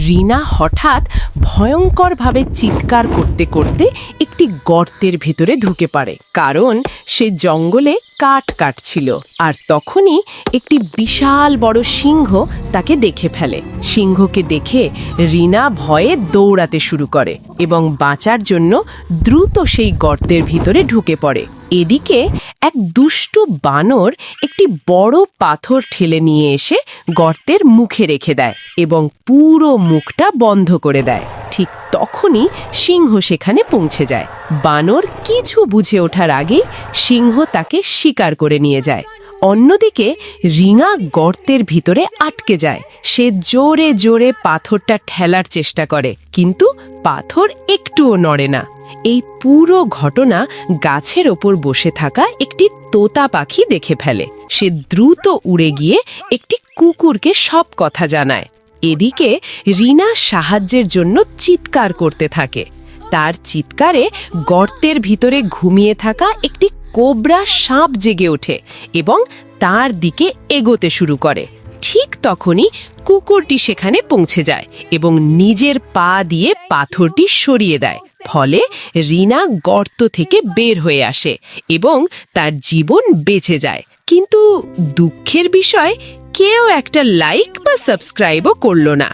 রিনা হঠাৎ ভয়ঙ্করভাবে চিৎকার করতে করতে একটি গর্তের ভিতরে ঢুকে পড়ে, কারণ সে জঙ্গলে কাঠ কাটছিল। আর তখনই একটি বিশাল বড় সিংহ তাকে দেখে ফেলে। সিংহকে দেখে রিনা ভয়ে দৌড়াতে শুরু করে এবং বাঁচার জন্য দ্রুত সেই গর্তের ভিতরে ঢুকে পড়ে। এদিকে এক দুষ্টু বানর একটি বড় পাথর ঠেলে নিয়ে এসে গর্তের মুখে রেখে দেয় এবং পুরো মুখটা বন্ধ করে দেয়। ঠিক তখনই সিংহ সেখানে পৌঁছে যায়। বানর কিছু বুঝে ওঠার আগেই সিংহ তাকে শিকার করে নিয়ে যায়। অন্যদিকে রিঙা গর্তের ভিতরে আটকে যায়। সে জোরে জোরে পাথরটা ঠেলার চেষ্টা করে, কিন্তু পাথর একটুও নড়ে না। এই পুরো ঘটনা গাছের ওপর বসে থাকা একটি তোতা পাখি দেখে ফেলে। সে দ্রুত উড়ে গিয়ে একটি কুকুরকে সব কথা জানায়। এদিকে রিনা সাহায্যের জন্য চিৎকার করতে থাকে। তার চিৎকারে গর্তের ভিতরে ঘুমিয়ে থাকা একটি কোবরা সাপ জেগে ওঠে এবং তার দিকে এগোতে শুরু করে। ঠিক তখনই কুকুরটি সেখানে পৌঁছে যায় এবং নিজের পা দিয়ে পাথরটি সরিয়ে দেয়। ফলে রিনা গর্ত থেকে বের হয়ে আসে এবং তার জীবন বেঁচে যায়। কিন্তু দুঃখের বিষয়, কেউ একটা লাইক বা সাবস্ক্রাইবও করলো না।